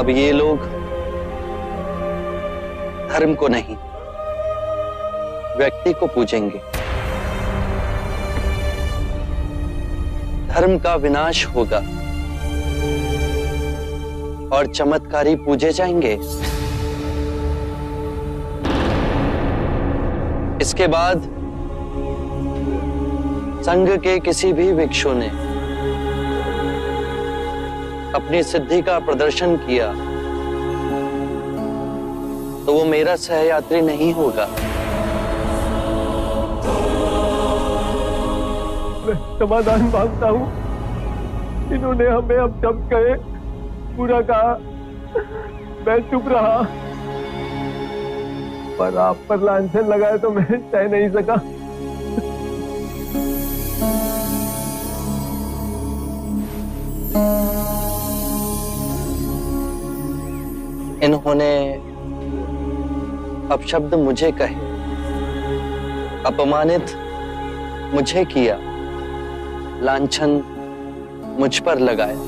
अब ये लोग धर्म को नहीं, व्यक्ति को पूजेंगे। धर्म का विनाश होगा और चमत्कारी पूजे जाएंगे। इसके बाद संघ के किसी भी भिक्षु ने अपनी सिद्धि का प्रदर्शन किया तो वो मेरा सहयात्री नहीं होगा। मैं समाधान मांगता हूँ। इन्होंने हमें अब जब कहे पूरा कहा, मैं चुप रहा, पर आप पर लांछन लगाए तो मैं सह नहीं सका। इन्होंने अपशब्द मुझे कहे, अपमानित मुझे किया, लांछन मुझ पर लगाया,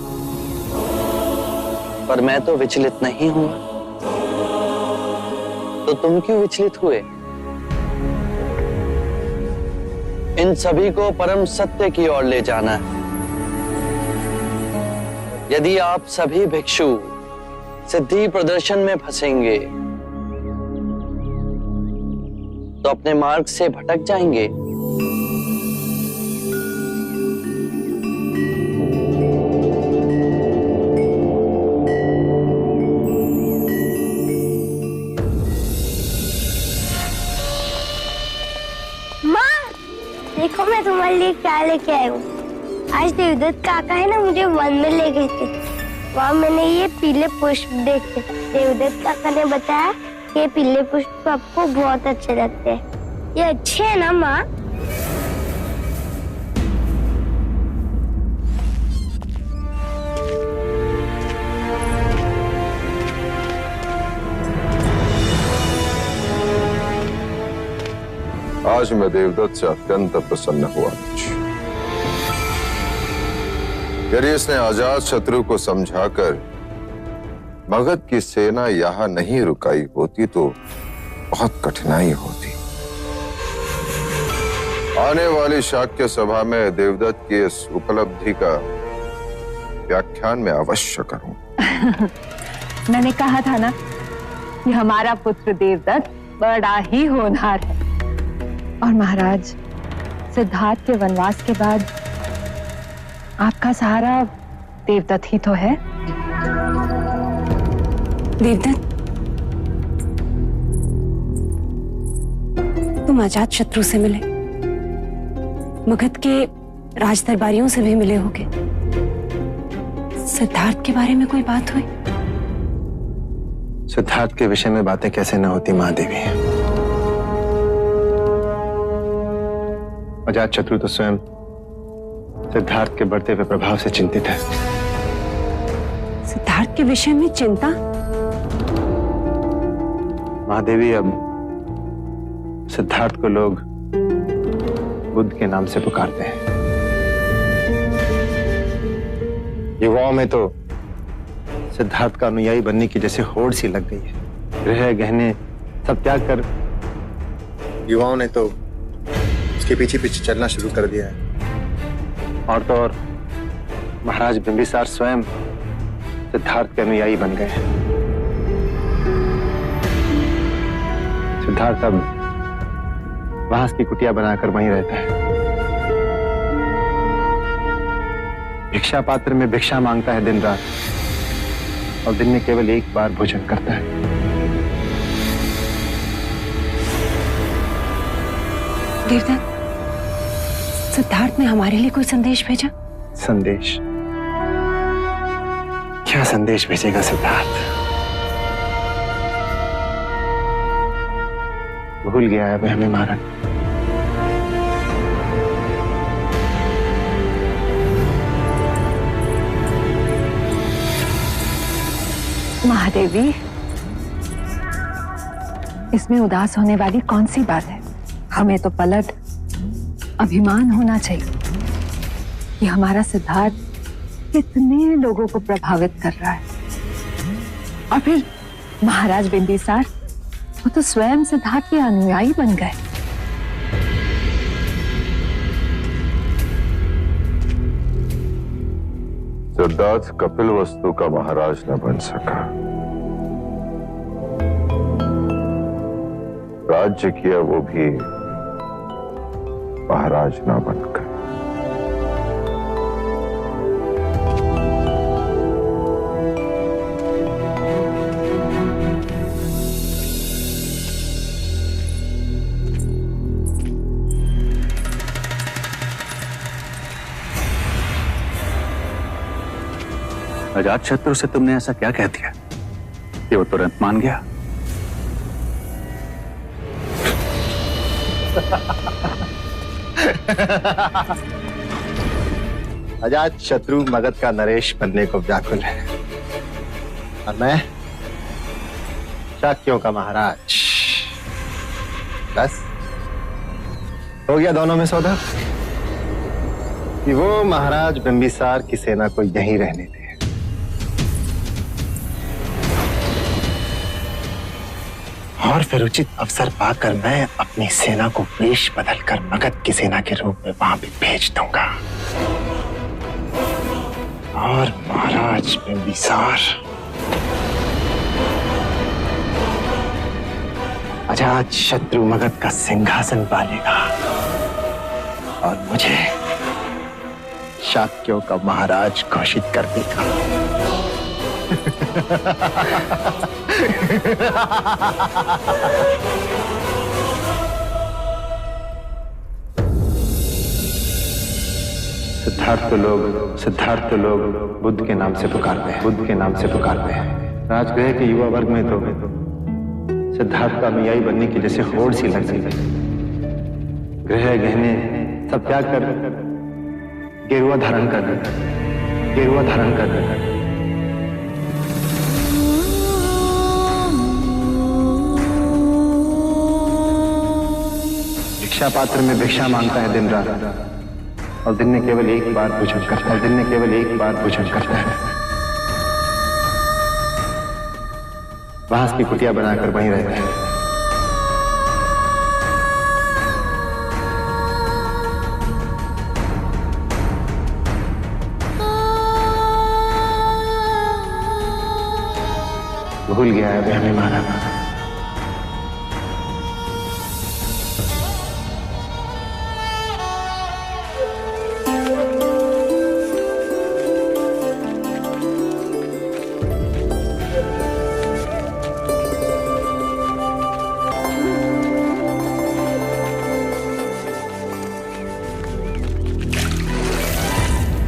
पर मैं तो विचलित नहीं हूं। तो तुम क्यों विचलित हुए? इन सभी को परम सत्य की ओर ले जाना है। यदि आप सभी भिक्षु सिद्धि प्रदर्शन में फंसेंगे तो अपने मार्ग से भटक जाएंगे। देखो मैं तुम्हारे लिए क्या लेके आई हूँ। आज देवदत्त काका है ना, मुझे वन में ले गए थे। वहाँ मैंने ये पीले पुष्प देखे। देवदत्त काका ने बताया कि ये पीले पुष्प आपको बहुत अच्छे लगते हैं। ये अच्छे है ना माँ? आज मैं देवदत्त से अत्यंत प्रसन्न हुआ। यदि इसने आजाद शत्रु को समझाकर मगध की सेना यहां नहीं रुकाई होती तो बहुत कठिनाई होती। आने वाली शाक्य सभा में देवदत्त की इस उपलब्धि का व्याख्यान मैं अवश्य करूं। मैंने कहा था ना कि हमारा पुत्र देवदत्त बड़ा ही होनहार है। और महाराज, सिद्धार्थ के वनवास के बाद आपका सहारा देवदत्त ही तो है। देवदत्त, तुम अजात शत्रु से मिले, मगध के राज दरबारियों से भी मिले होगे। सिद्धार्थ के बारे में कोई बात हुई? सिद्धार्थ के विषय में बातें कैसे न होती महादेवी। अजात शत्रु तो स्वयं सिद्धार्थ के बढ़ते हुए प्रभाव से चिंतित है। सिद्धार्थ के विषय में चिंता? महादेवी, अब सिद्धार्थ को लोग बुद्ध के नाम से पुकारते हैं। युवाओं में तो सिद्धार्थ का अनुयायी बनने की जैसे होड़ सी लग गई है। गृह गहने सब त्याग कर युवाओं ने तो उसके पीछे पीछे चलना शुरू कर दिया है। और तो और महाराज बिंबिसार स्वयं सिद्धार्थ के अनुयायी बन गए हैं। सिद्धार्थ अब बांस की कुटिया बनाकर वहीं रहता है। भिक्षा पात्र में भिक्षा मांगता है दिन रात, और दिन में केवल एक बार भोजन करता है। देवदत्त, सिद्धार्थ ने हमारे लिए कोई संदेश भेजा? संदेश? क्या संदेश भेजेगा सिद्धार्थ? भूल गया है हमें महाराज। महादेवी, इसमें उदास होने वाली कौन सी बात है? हमें तो पलट अभिमान होना चाहिए कि हमारा सिद्धार्थ कितने लोगों को प्रभावित कर रहा है। और फिर महाराज बिंबिसार वो तो स्वयं सिद्धार्थ के अनुयायी बन गए। सिद्धार्थ कपिलवस्तु का महाराज न बन सका, राज्य किया वो भी महाराज न बनकर। अजात शत्रु से तुमने ऐसा क्या कह दिया कि वो तुरंत मान गया? अजात शत्रु मगध का नरेश बनने को व्याकुल है और मैं शाक्यों का महाराज। बस हो गया दोनों में सौदा कि वो महाराज बिंबिसार की सेना को यहीं रहने दे और फिर उचित अवसर पाकर मैं अपनी सेना को वेश बदलकर मगध की सेना के रूप में वहां भी भेज दूंगा और महाराज बिंबिसार अजात शत्रु मगध का सिंहासन पालेगा और मुझे शाक्यों का महाराज घोषित कर देगा। सिद्धार्थ तो लोग बुद्ध के नाम से पुकारते हैं। राजगृह के युवा वर्ग में तो सिद्धार्थ का अनुयायी बनने की जैसे होड़ सी लग गई। गृह गहने सब त्याग कर गेरुआ धारण कर भिक्षा पात्र में भिक्षा मांगता है दिन रात और दिन में केवल एक बार भोजन करता है। बांस की कुटिया बनाकर वहीं रहता है। भूल गया है अभी हमें मारा।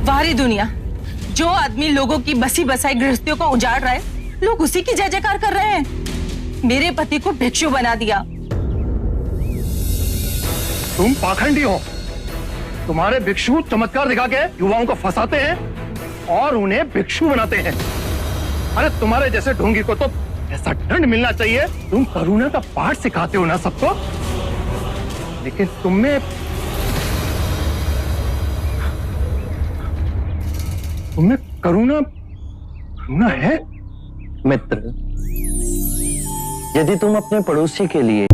बाहरी दुनिया, जो आदमी लोगों की बसी बसाई गृहस्थियों को उजाड़ रहा है, लोग उसी की जय जयकार कर रहे हैं। मेरे पति को भिक्षु बना दिया। तुम पाखंडी हो। तुम्हारे भिक्षु चमत्कार दिखा के युवाओं को फंसाते हैं और उन्हें भिक्षु बनाते हैं। अरे तुम्हारे जैसे ढोंगी को तो ऐसा दंड मिलना चाहिए। तुम करुणा का पाठ सिखाते हो ना सबको, लेकिन तुम्हें करुणा है? मित्र, यदि तुम अपने पड़ोसी के लिए